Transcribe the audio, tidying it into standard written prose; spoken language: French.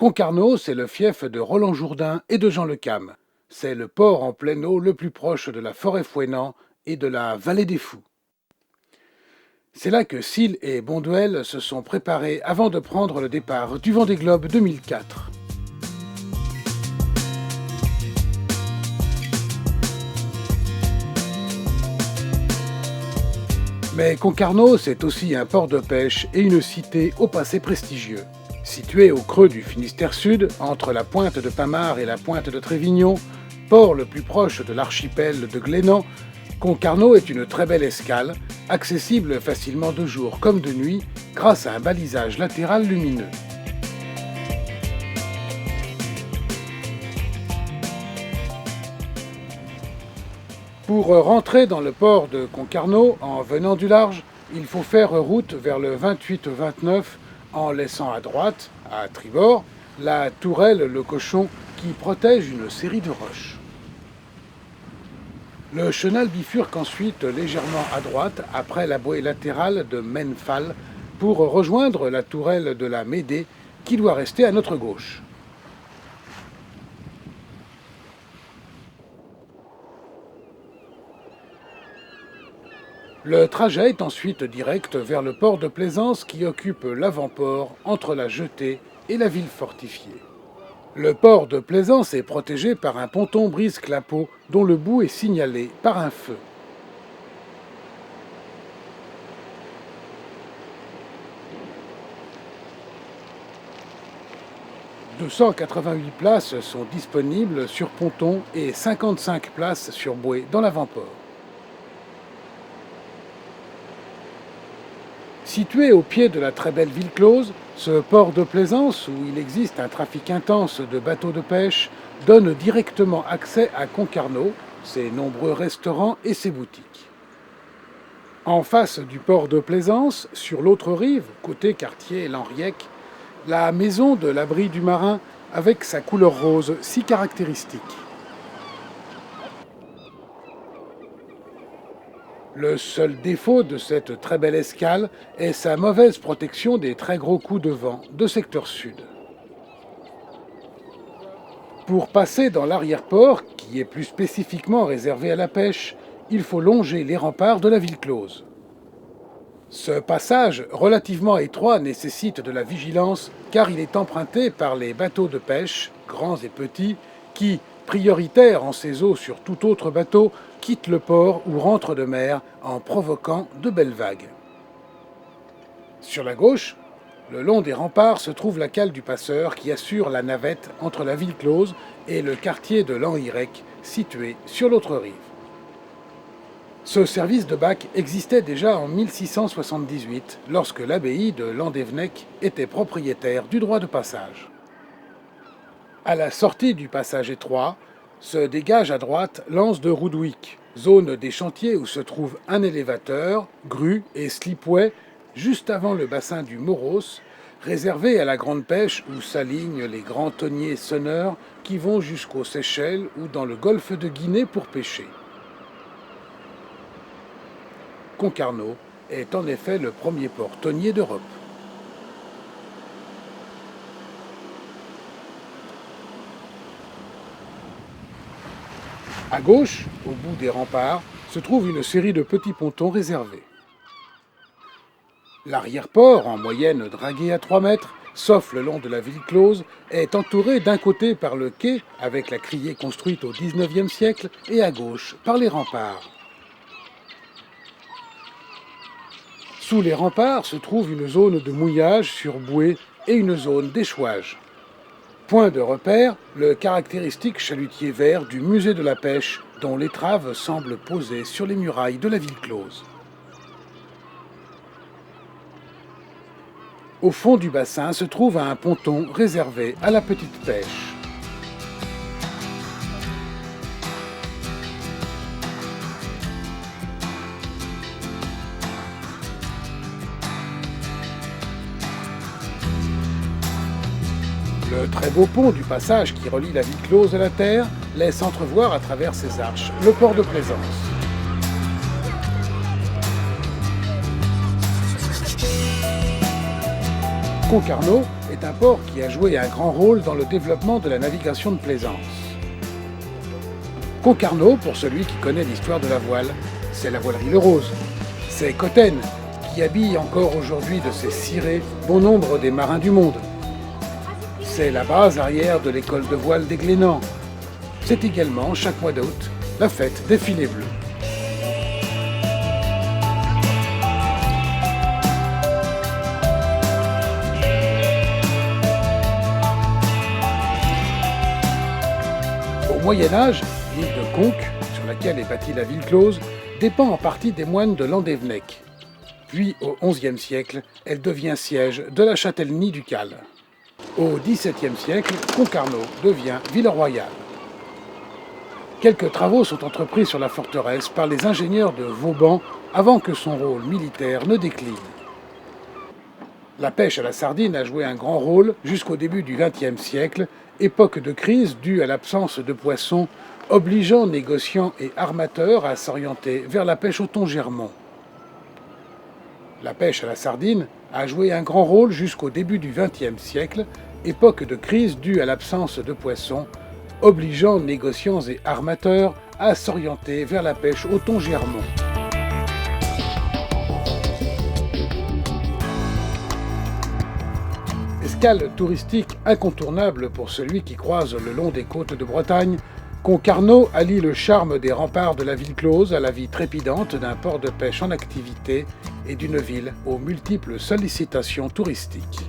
Concarneau, c'est le fief de Roland Jourdain et de Jean Le Cam. C'est le port en pleine eau le plus proche de la forêt Fouesnant et de la vallée des Fous. C'est là que Sille et Bonduel se sont préparés avant de prendre le départ du Vendée Globe 2004. Mais Concarneau, c'est aussi un port de pêche et une cité au passé prestigieux. Situé au creux du Finistère Sud, entre la pointe de Pamart et la pointe de Trévignon, port le plus proche de l'archipel de Glénan, Concarneau est une très belle escale, accessible facilement de jour comme de nuit grâce à un balisage latéral lumineux. Pour rentrer dans le port de Concarneau en venant du large, il faut faire route vers le 28-29 en laissant à droite, à tribord, la tourelle Le Cochon qui protège une série de roches. Le chenal bifurque ensuite légèrement à droite après la bouée latérale de Mennephal pour rejoindre la tourelle de la Médée qui doit rester à notre gauche. Le trajet est ensuite direct vers le port de Plaisance qui occupe l'avant-port entre la Jetée et la ville fortifiée. Le port de Plaisance est protégé par un ponton brise-clapot dont le bout est signalé par un feu. « 288 places sont disponibles sur ponton et 55 places sur bouée dans l'avant-port. Situé au pied de la très belle ville close, ce port de Plaisance, où il existe un trafic intense de bateaux de pêche, donne directement accès à Concarneau, ses nombreux restaurants et ses boutiques. En face du port de Plaisance, sur l'autre rive, côté quartier Lanriec, la maison de l'abri du marin avec sa couleur rose si caractéristique. Le seul défaut de cette très belle escale est sa mauvaise protection des très gros coups de vent de secteur sud. Pour passer dans l'arrière-port, qui est plus spécifiquement réservé à la pêche, il faut longer les remparts de la ville close. Ce passage relativement étroit nécessite de la vigilance car il est emprunté par les bateaux de pêche, grands et petits, qui, prioritaires en ces eaux sur tout autre bateau, quittent le port ou rentrent de mer en provoquant de belles vagues. Sur la gauche, le long des remparts se trouve la cale du Passeur qui assure la navette entre la ville close et le quartier de Lanhirec, situé sur l'autre rive. Ce service de bac existait déjà en 1678, lorsque l'abbaye de Landévennec était propriétaire du droit de passage. À la sortie du passage étroit, se dégage à droite l'anse de Roudwick, zone des chantiers où se trouve un élévateur, grue et slipway, juste avant le bassin du Moros, réservé à la grande pêche où s'alignent les grands tonniers sonneurs qui vont jusqu'aux Seychelles ou dans le golfe de Guinée pour pêcher. Concarneau est en effet le premier port tonnier d'Europe. À gauche, au bout des remparts, se trouve une série de petits pontons réservés. L'arrière-port, en moyenne dragué à 3 mètres, sauf le long de la ville close, est entouré d'un côté par le quai, avec la criée construite au XIXe siècle, et à gauche par les remparts. Sous les remparts se trouve une zone de mouillage sur bouée et une zone d'échouage. Point de repère, le caractéristique chalutier vert du musée de la pêche, dont l'étrave semble posée sur les murailles de la ville close. Au fond du bassin se trouve un ponton réservé à la petite pêche. Le très beau pont du passage qui relie la ville close à la terre laisse entrevoir à travers ses arches le port de Plaisance. Concarneau est C'est un port qui a joué un grand rôle dans le développement de la navigation de plaisance. Concarneau, pour celui qui connaît l'histoire de la voile, c'est la voilerie Le Rose. C'est Cotten, qui habille encore aujourd'hui de ses cirés bon nombre des marins du monde. C'est la base arrière de l'école de voile des Glénans. C'est également, chaque mois d'août, la fête des filets bleus. Au Moyen-Âge, l'île de Conques, sur laquelle est bâtie la ville close, dépend en partie des moines de Landévennec. Puis, au XIe siècle, elle devient siège de la châtellenie ducale. Au XVIIe siècle, Concarneau devient ville royale. Quelques travaux sont entrepris sur la forteresse par les ingénieurs de Vauban avant que son rôle militaire ne décline. La pêche à la sardine a joué un grand rôle jusqu'au début du XXe siècle, époque de crise due à l'absence de poissons, obligeant négociants et armateurs à s'orienter vers la pêche au thon germont. La pêche à la sardine a joué un grand rôle jusqu'au début du XXe siècle, époque de crise due à l'absence de poissons, obligeant négociants et armateurs à s'orienter vers la pêche au thon germont. Escale touristique incontournable pour celui qui croise le long des côtes de Bretagne, Concarneau allie le charme des remparts de la ville close à la vie trépidante d'un port de pêche en activité et d'une ville aux multiples sollicitations touristiques.